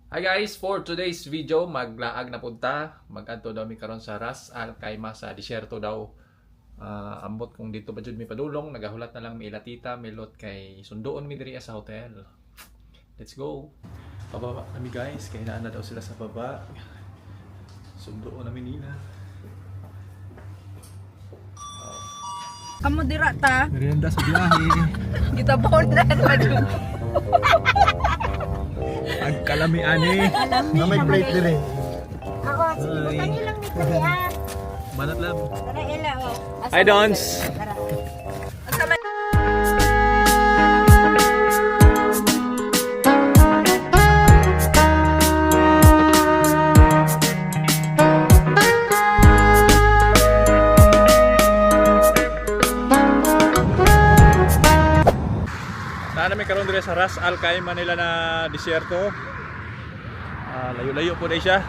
Hi guys, for today's video, maglaag na punta. Mag-adto daw mi karon sa Ras Al Khaimah sa disyerto daw. Ambot kung dito ba jud mi padulong, nagahulat na lang mi ilatita, milot kay sundoon mi diri sa hotel. Let's go. Pababa kami guys, kay naa na daw sila sa baba. Sundoon namin nila. Kamu dira ta? Merienda sa biyahe. Kita bondan madu. Ang kalami ani. Na may plate din eh. Ako, sige, butangin lang dito ah. Manat lang. Tara, Ella, oh. Hi Dons. Tara. Namin karon dire sa Ras Al Khaimah nila na disyerto. Layo-layo po dai siya.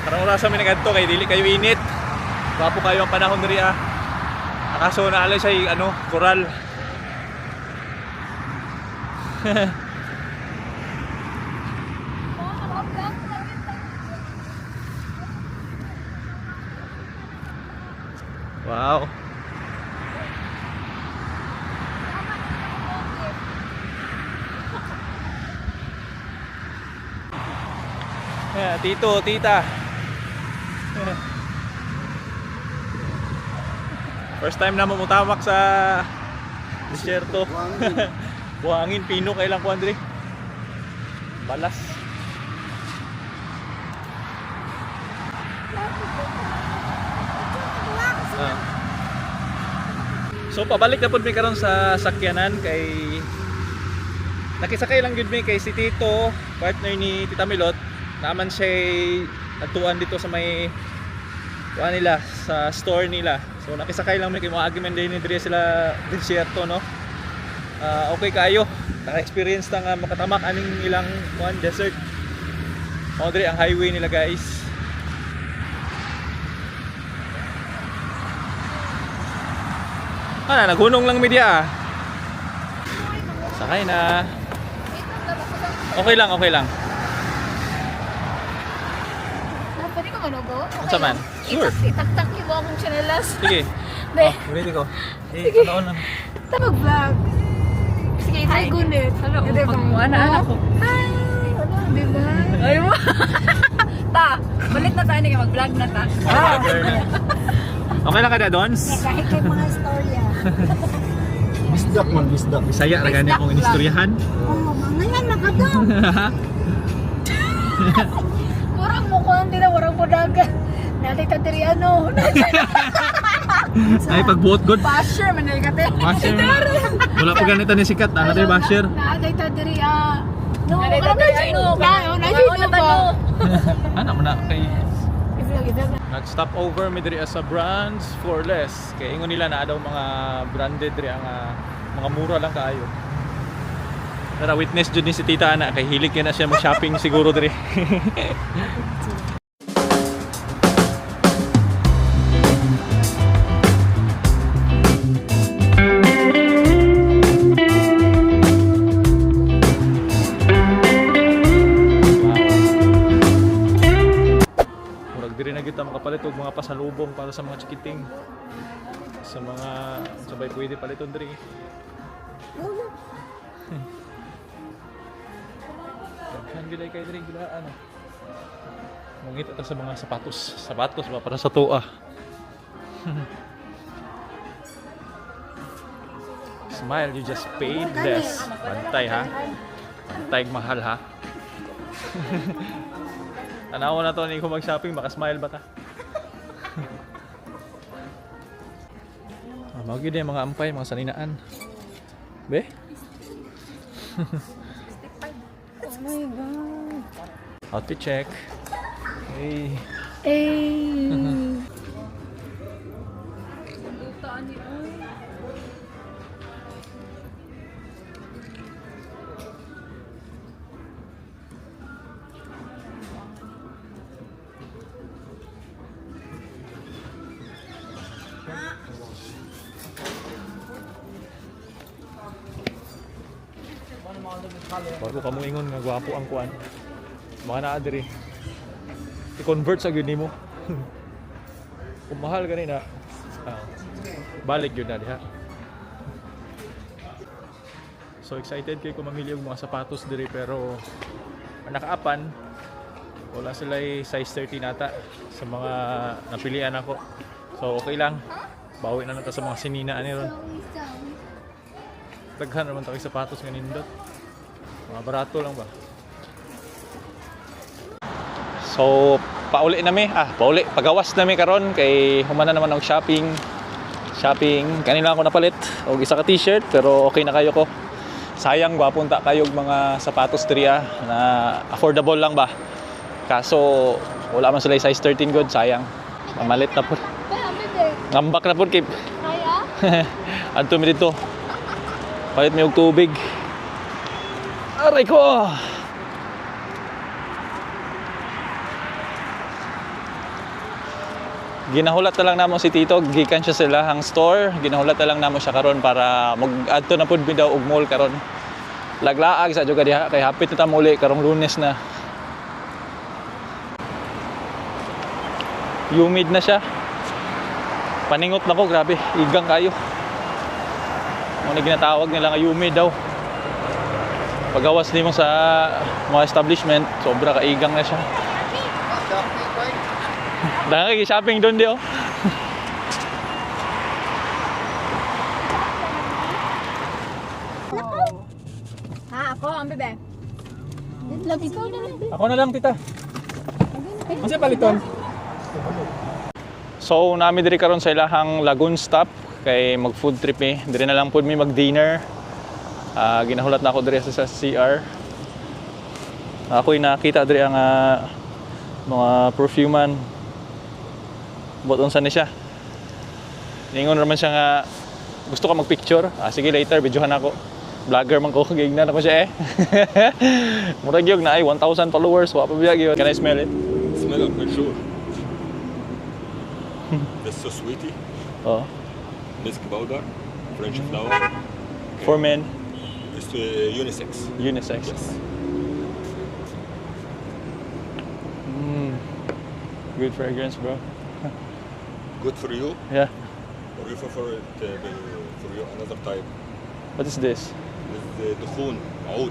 Karong oras kami nagadto kay dili kayo init. Wapo kayo ang panahon diri ah. Akaso na alay say koral. Wow. Tito, tita. First time na mumutamak sa disyerto. Buhangin, pino kailang ko Andre. Balas. So pabalik na po mi karon sa sakyanan kay nakisakay lang gud mi kay si Tito, partner ni Tita Milot. Naman siya nagtuan dito sa may kuha nila, sa store nila. So nakisakay lang may kay mga agimen din diri sila disyerto no. Okay kayo. Naka-experience ta nga makatamak aning ilang kuan desert. Mo diri ang highway nila guys. Naghunong lang media ah. Sakay na. Okay lang, okay lang. Pwede ka manobo? Ano man? Sure. Itaktak mo akong chanelas. Sige. Ne. Ulitin ko. Sige. Tanaon lang. Tabag vlog. Sige, hi Gunit. Hello. Anak ko. Hi. Di ba? Ay mo. Ta, balik na tayo nga mag-vlog na ta. Okay lang ka na, Dons? Kahit kay mga istorya. Bisdak man, bisdak. Bisaya na gani akong inistoryahan. Oo, ngayon nakadaw. Warang mo ko hindi na warang mo dagat. Natay ta diri ano. Ay, pagbuot good. Basher man ay kate. Basher. Wala pa ganito ni sikat. Ano tayo, Basher? Natay ta diri no, Natay ta diri, ano, na ba? Ano mo na kay... I-vlog. Nag-stop over mi diri sa Brands for Less. Kaya ingon nila na daw mga branded diri ang mga mura lang kaayo. Tara, witness jud ni si Tita Ana kay hilig na siya mag-shopping siguro diri. Diri na kita makapalit og mga pasalubong para sa mga chikiting. Sa mga sabay pwede paliton diri. Kan gilay kay diri gila ano. Mungit ata sa mga sapatos. Sapatos ba para sa tuwa. Smile, you just paid less. Bantay ha. Bantay mahal ha. Tanaw na to ni ko mag-shopping, maka-smile ba ta? Magi din mga ampay, mga saninaan. Be? Oh my god. Outfit check. Hey. Eh. Bago ka mo ingon nga gwapo ang kuan. Mga naa diri. I-convert sa gyud nimo. Kung mahal ganina, balik yun na diha. So excited kayo kung mamili og mga sapatos diri pero ang nakaapan wala sila size 30 nata sa mga napilian ako. So okay lang. Bawi na nata sa mga sinina ani ron. Daghan naman tayo sapatos nga nindot. Mga barato lang ba? So pauli pagawas nami karon kay humana naman og shopping. Kanina ako napalit og isa ka t-shirt pero okay na kayo ko. Sayang ba punta kayo og mga sapatos diriya na affordable lang ba. Kaso wala man sila size 13 good, sayang. Mamalit na po. Ngambak na po kay. Kaya? Adto mi dito. Palit mi og tubig. Aray ko. Ginahulat na lang namo si Tito, gikan siya sila hang store. Ginahulat na lang namo siya karon para mag-adto na pud mi daw og mall karon. Laglaag sa juga diha kay hapit na ta muli karong Lunes na. Humid na siya. Paningot na ko, grabe, igang kayo. Muna ginatawag nila nga humid daw. Pagawas nimo sa mga establishment, sobra kaigang na siya. Dahil shopping doon di oh. Ha, ako ang bebe. Ikaw na lang. Ako na lang tita. Kasi paliton. So nami diri karon sa ilahang lagoon stop kay mag food trip eh. Diri na lang pud mi mag dinner. Ginahulat na ako diri sa CR. Ako'y nakita diri ang mga perfumean. Buton sa ni siya. Ningon naman siya nga gusto ka mag-picture. Sige later videohan ako. Vlogger man ko, gignan ako siya eh. Murag yun na ay 1,000 followers. Wa pa biyag yun. Can I smell it? Smell it, for sure. That's so sweetie. Oh. Misk powder, French flower. For men, It's unisex. unisex. Yes. Good fragrance, bro. Good for you, Yeah. or you prefer it for you another type? What is this? With the dukhun, oud.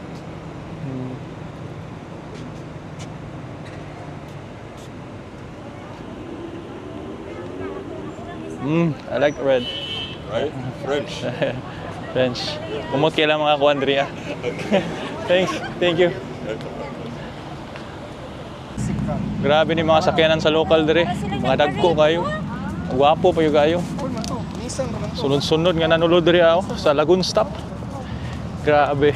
I like red. Right? French. French. Kumot kailang mga kuandria. Thanks. Thank you. Grabe ni mga sakyanan sa local dire. Mga dagko kayo. Gwapo pa yung kayo. Sunod-sunod nga nanulod dire ako sa lagoon stop. Grabe.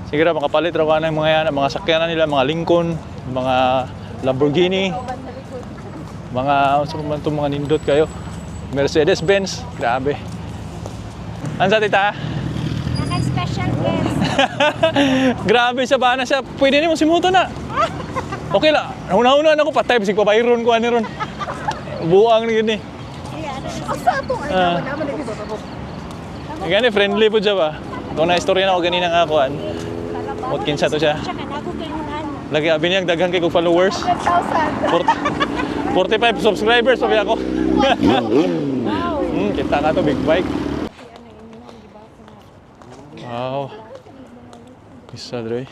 Sige ra makapalit ra ko ng mga sakyanan nila, mga Lincoln, mga Lamborghini, mga mga nindot kayo. Mercedes-Benz. Grabe. Ansa tita? Naka-special guest. Grabe siya ba na siya. Pwede niyo simuto na. Okay la. Una-una na ako patay bisig pa bayron ko ani ron. Buang ni gini. Asa to? Ay, naman na dito. Gani friendly po siya ba? Kung na istorya na ako ganina nga akuan. Mot kinsa to siya. Siya ka na ako kailangan. Lagi abi niyang daghan kay kog followers. 1,000. 45 subscribers pa ako. Kita ka to big bike. Wow. Isa dre.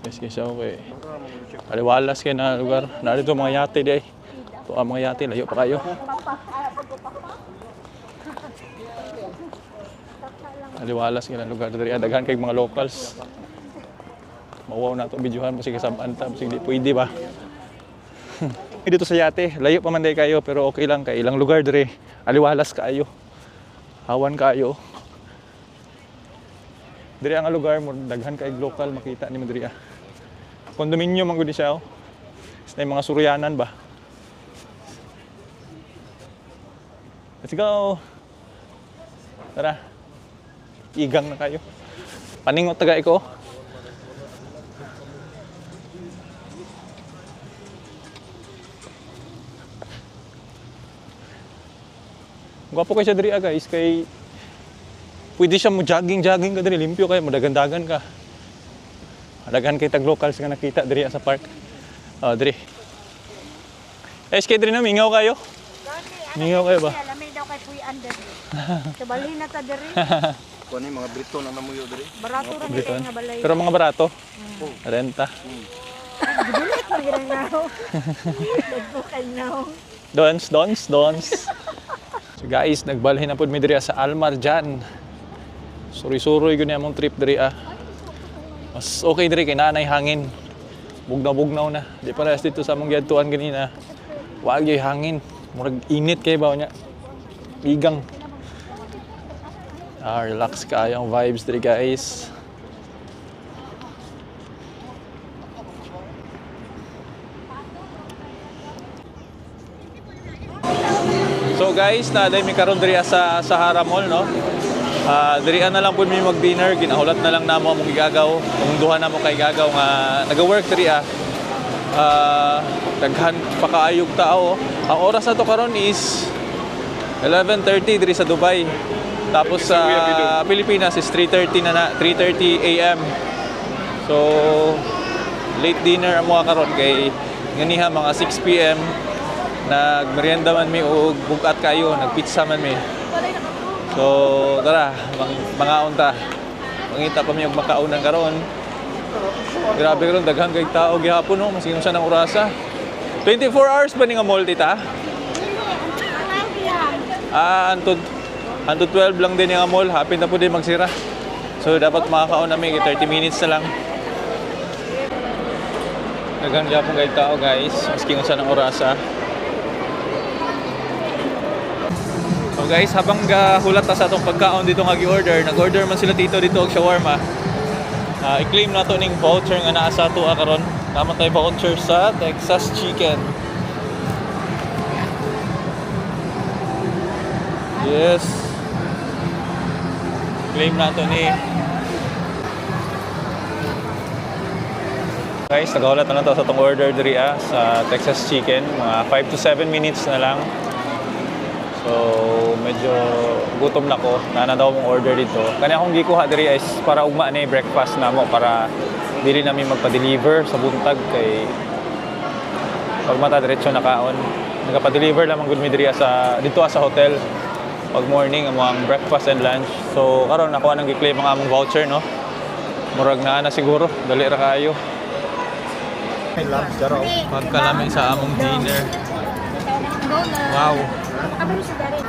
Guys, ako kay aliwalas kay na lugar. Narito mga yate di ay. Ito ang mga yate, layo pa kayo. Aliwalas kay na lugar diri. Daghan kay mga locals. Mawaw na to videohan mo sige sabaan ta, sige di pwede ba. Dito sa yate, layo pa man day kayo pero okay lang kay ilang lugar diri. Aliwalas kaayo. Hawan kaayo. Diri ang lugar mo daghan kay local makita ni diri. Kondominyo man gud siya. Sa mga suryanan ba. Let's go. Tara. Igang na kayo. Paningot taga ko. Gwapo kay siya diri guys kay pwede siya mo jogging ka diri, limpyo kayo, madagandagan ka. Daghan kay tag locals nga nakita diri sa park. Diri. SK diri na mingaw kayo. Mingaw kayo ba? Alamay daw kay Puy Under. Kabalhin na ta diri. Kuha na yung mga Brito na namuyo diri. Barato ra ni kay nga balay. Pero mga barato. Renta. Gibulit mo girang naho. Dagko kay naho. Dons. So guys, nagbalhin na pud mi diri sa Almarjan. Suri-suroy gyud among trip diri Mas okay diri kay nanay hangin. Bugnaw na. Di parehas dito sa among giadtuan ganina. Wa gyud hangin. Murag init kay ba nya. Igang. Relax kayo ang vibes diri guys. So guys, naday mi karon diri sa Sahara Mall, no? Diri na lang pud mi mag-dinner, ginahulat na lang namo among igagaw, kung duha namo kay gagaw nga naga-work diri daghan pa kaayog tao. Ang oras na to karon is 11:30 diri sa Dubai. Tapos sa Pilipinas is 3:30 AM. So late dinner amo karon kay ganiha mga 6 PM. Nagmerienda man mi og bugat kayo, nagpizza man mi. So tara, mga unta. Mangita pa mi og makaunan karon. Grabe karon daghan kay tao gihapon no, maski unsa nang orasa. 24 hours ba ni nga mall tita? Antod 12 lang din nga mall, hapit na po din magsira. So dapat makakaon namin 30 minutes na lang. Daghan gihapon kay tao guys, maski unsa nang orasa. So guys, habang hulat ta sa atong pagkaon dito nga gi-order, nag-order man sila dito og shawarma. I-claim na to ning voucher nga naa sa ato karon. Naman tayo voucher sa Texas Chicken. Yes. Claim na to ni. Guys, naghulat na to sa atong order diri sa Texas Chicken. Mga 5 to 7 minutes na lang. So, medyo gutom na ko. Nana daw mong order dito. Kani akong gikuha diri is para ugma na breakfast na mo para dili namin magpa-deliver sa buntag kay pag mata diretso na kaon. Nagpa-deliver lamang gud mi diri dito sa hotel pag morning ang breakfast and lunch. So, karon ako nang gi-claim ang among voucher no. Murag na siguro, dali ra kayo. I love jaraw. Pagkalami sa among dinner. Wow. Abang sa dari.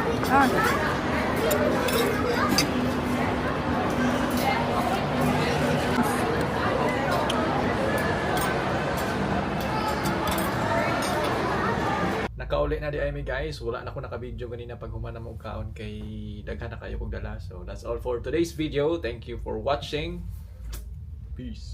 Nakauli na di ay mi guys. Wala na ako naka-video ganina pag humana mo kaon kay daghan na kayo kog dala. So that's all for today's video. Thank you for watching. Peace.